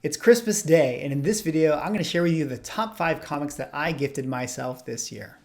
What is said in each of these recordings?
It's Christmas Day, and in this video, I'm going to share with you the top 5 comics that I gifted myself this year.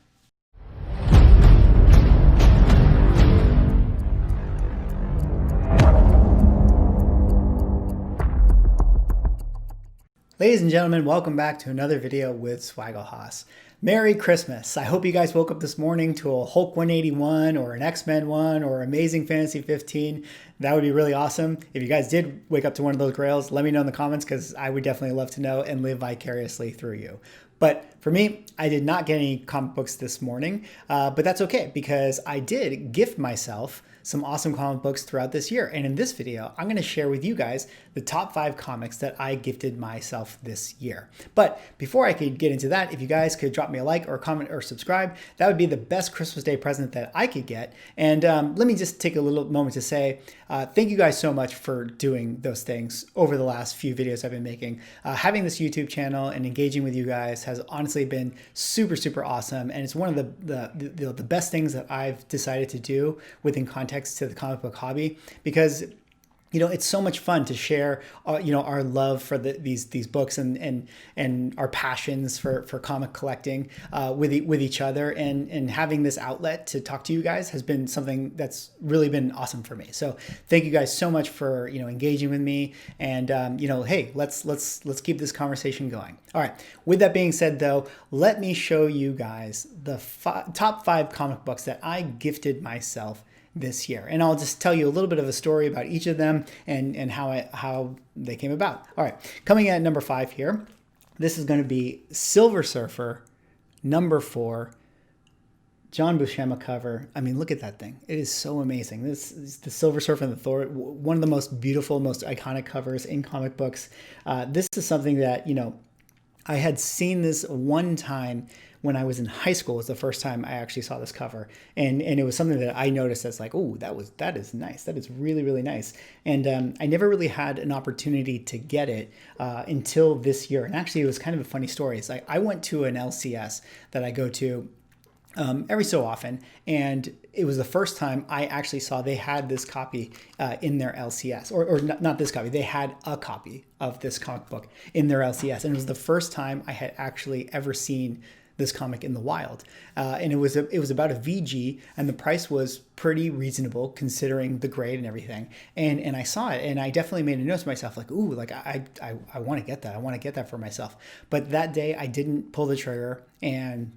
Ladies and gentlemen, welcome back to another video with Swaggle Haas. Merry Christmas. I hope you guys woke up this morning to a Hulk 181 or an X-Men 1 or Amazing Fantasy 15. That would be really awesome. If you guys did wake up to one of those grails, let me know in the comments because I would definitely love to know and live vicariously through you. But for me, I did not get any comic books this morning, but that's okay because I did gift myself some awesome comic books throughout this year. And in this video, I'm going to share with you guys the top 5 comics that I gifted myself this year. But before I could get into that, if you guys could drop me a like or a comment or subscribe, that would be the best Christmas Day present that I could get. And let me just take a little moment to say thank you guys so much for doing those things over the last few videos I've been making. Having this YouTube channel and engaging with you guys has honestly been super awesome, and it's one of the best things that I've decided to do within context to the comic book hobby, because it's so much fun to share, our love for these books and our passions for comic collecting with each other, and having this outlet to talk to you guys has been something that's really been awesome for me. So thank you guys so much for engaging with me, and hey, let's keep this conversation going. All right. With that being said, though, let me show you guys the top 5 comic books that I gifted myself this year, and I'll just tell you a little bit of a story about each of them and how they came about. All right, coming at number 5 here, this is going to be Silver Surfer number 4, John Buscema cover. I mean, look at that thing. It is so amazing. This is the Silver Surfer and the Thor, one of the most beautiful, most iconic covers in comic books. This is something that I had seen this one time when I was in high school. Was the first time I actually saw this cover, and it was something that I noticed as like, oh, that is nice. That is really nice. And I never really had an opportunity to get it until this year. And actually, it was kind of a funny story. It's like I went to an LCS that I go to every so often, and it was the first time I actually saw they had this copy in their LCS, or not this copy. They had a copy of this comic book in their LCS, and it was the first time I had actually ever seen this comic in the wild, and it was about a VG, and the price was pretty reasonable considering the grade and everything. And I saw it, and I definitely made a note to myself, like, ooh, like I want to get that. I want to get that for myself. But that day I didn't pull the trigger, and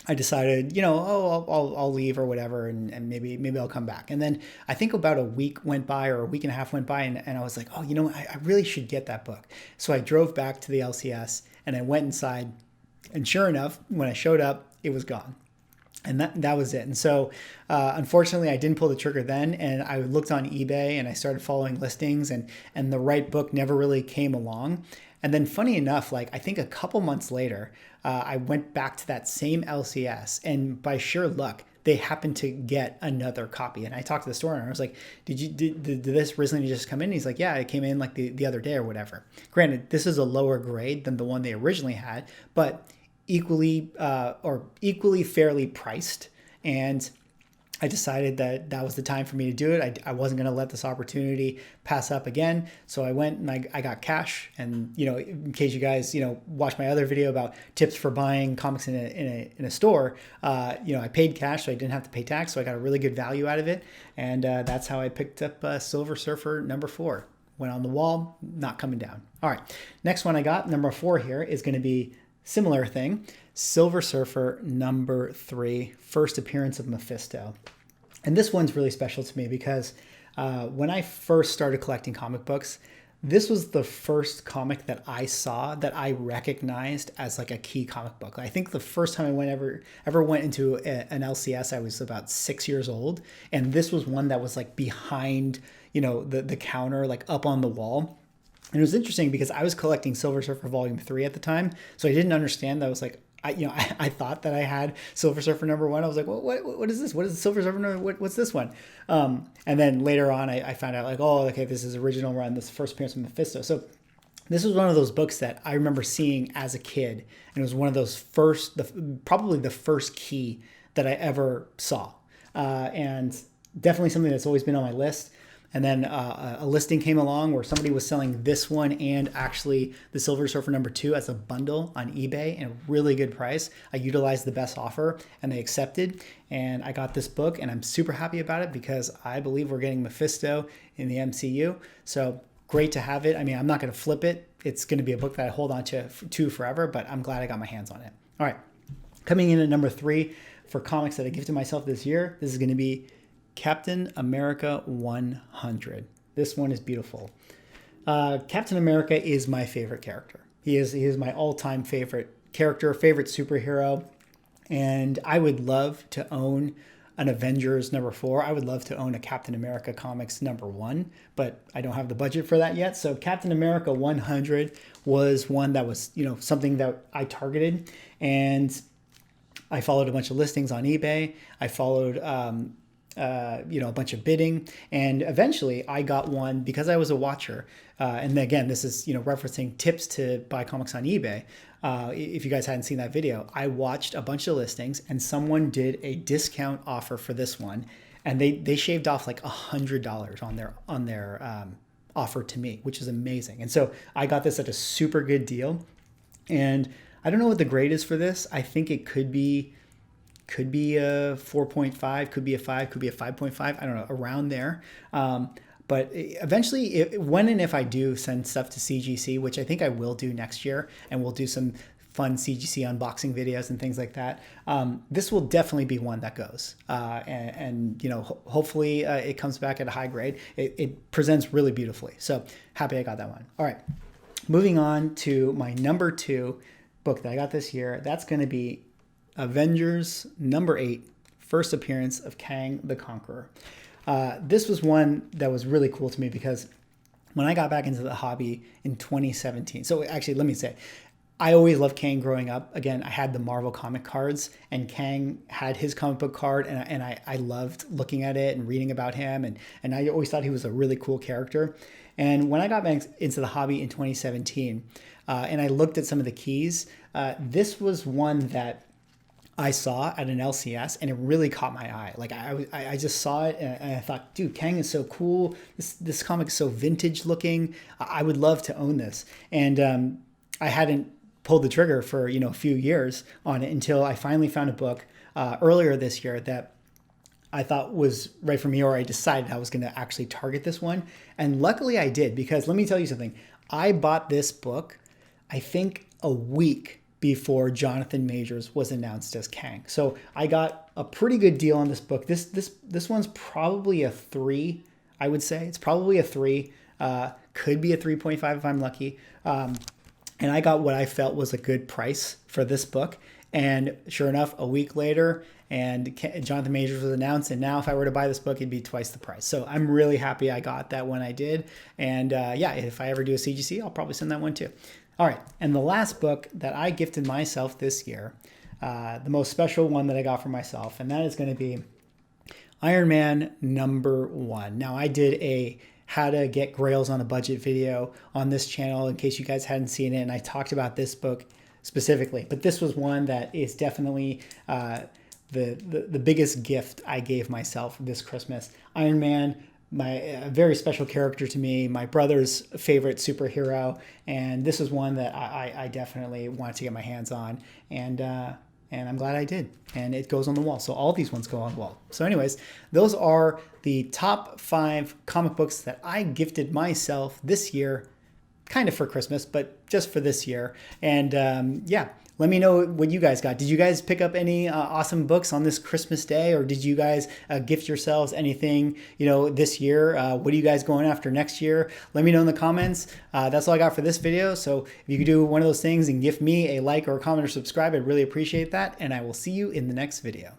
I decided, I'll leave or whatever, and maybe I'll come back. And then I think about a week went by, or a week and a half went by, and I was like, oh, I really should get that book. So I drove back to the LCS, and I went inside, and sure enough, when I showed up, it was gone. And that was it. And so unfortunately, I didn't pull the trigger then, and I looked on eBay, and I started following listings, and the right book never really came along. And then funny enough, like I think a couple months later, I went back to that same LCS, and by sheer luck, they happened to get another copy. And I talked to the store owner. I was like, did this recently just come in? And he's like, yeah, it came in like the other day or whatever. Granted, this is a lower grade than the one they originally had, but equally fairly priced. And I decided that was the time for me to do it. I wasn't going to let this opportunity pass up again. So I went and I got cash. And, in case you guys, watch my other video about tips for buying comics in a store, I paid cash, so I didn't have to pay tax. So I got a really good value out of it. And that's how I picked up Silver Surfer number 4. Went on the wall, not coming down. All right. Next one I got, number 4 here, is going to be similar thing. Silver Surfer number 3, first appearance of Mephisto. And this one's really special to me because when I first started collecting comic books, this was the first comic that I saw that I recognized as like a key comic book. I think the first time I ever went into an LCS, I was about 6 years old. And this was one that was like behind, the counter, like up on the wall. And it was interesting because I was collecting Silver Surfer Volume 3 at the time, so I didn't understand that. I was like, I thought that I had Silver Surfer number 1. I was like, well, what is this? What is Silver Surfer number? What's this one? And then later on, I found out like, oh, okay, this is original run. This is first appearance of Mephisto. So this was one of those books that I remember seeing as a kid, and it was one of those probably the first key that I ever saw, and definitely something that's always been on my list. And then a listing came along where somebody was selling this one and actually the Silver Surfer #2 as a bundle on eBay and a really good price. I utilized the best offer and they accepted. And I got this book and I'm super happy about it because I believe we're getting Mephisto in the MCU. So great to have it. I mean, I'm not going to flip it. It's going to be a book that I hold on to forever, but I'm glad I got my hands on it. All right. Coming in at number 3 for comics that I gifted myself this year, this is going to be Captain America 100. This one is beautiful. Captain America is my favorite character. He is my all-time favorite character, favorite superhero. And I would love to own an Avengers #4. I would love to own a Captain America comics #1, but I don't have the budget for that yet. So Captain America 100 was one that was, something that I targeted. And I followed a bunch of listings on eBay. I followed a bunch of bidding, and eventually I got one because I was a watcher. And again, this is referencing tips to buy comics on eBay. If you guys hadn't seen that video, I watched a bunch of listings, and someone did a discount offer for this one, and they shaved off like $100 on their offer to me, which is amazing. And so I got this at a super good deal, and I don't know what the grade is for this. I think it could be a 4.5, could be a 5, could be a 5.5. I don't know, around there. But eventually, when and if I do send stuff to CGC, which I think I will do next year, and we'll do some fun CGC unboxing videos and things like that, this will definitely be one that goes. And hopefully it comes back at a high grade. It presents really beautifully. So happy I got that one. All right, moving on to my number 2 book that I got this year. That's going to be Avengers #8, first appearance of Kang the Conqueror. This was one that was really cool to me because when I got back into the hobby in 2017, so actually let me say, I always loved Kang growing up. Again, I had the Marvel comic cards, and Kang had his comic book card, and I loved looking at it and reading about him, and I always thought he was a really cool character. And when I got back into the hobby in 2017, and I looked at some of the keys, this was one that I saw at an LCS, and it really caught my eye. Like I just saw it, and I thought, dude, Kang is so cool. This comic is so vintage looking. I would love to own this. And I hadn't pulled the trigger for a few years on it until I finally found a book earlier this year that I thought was right for me, or I decided I was going to actually target this one. And luckily I did, because let me tell you something. I bought this book, I think, a week before Jonathan Majors was announced as Kang. So I got a pretty good deal on this book. This one's probably a 3, I would say. It's probably a 3. Could be a 3.5 if I'm lucky. And I got what I felt was a good price for this book. And sure enough, a week later, and Jonathan Majors was announced. And now if I were to buy this book, it'd be twice the price. So I'm really happy I got that when I did. And yeah, if I ever do a CGC, I'll probably send that one too. All right, and the last book that I gifted myself this year, the most special one that I got for myself, and that is going to be Iron Man #1. Now, I did a how to get Grails on a budget video on this channel in case you guys hadn't seen it, and I talked about this book specifically. But this was one that is definitely the biggest gift I gave myself this Christmas. Iron Man, a very special character to me, my brother's favorite superhero, and this is one that I definitely wanted to get my hands on, and I'm glad I did, and it goes on the wall. So all these ones go on the wall. So anyways, those are the top 5 comic books that I gifted myself this year, kind of for Christmas, but just for this year. And yeah, let me know what you guys got. Did you guys pick up any awesome books on this Christmas day, or did you guys gift yourselves anything, this year? What are you guys going after next year? Let me know in the comments. That's all I got for this video. So if you could do one of those things and gift me a like or a comment or subscribe, I'd really appreciate that. And I will see you in the next video.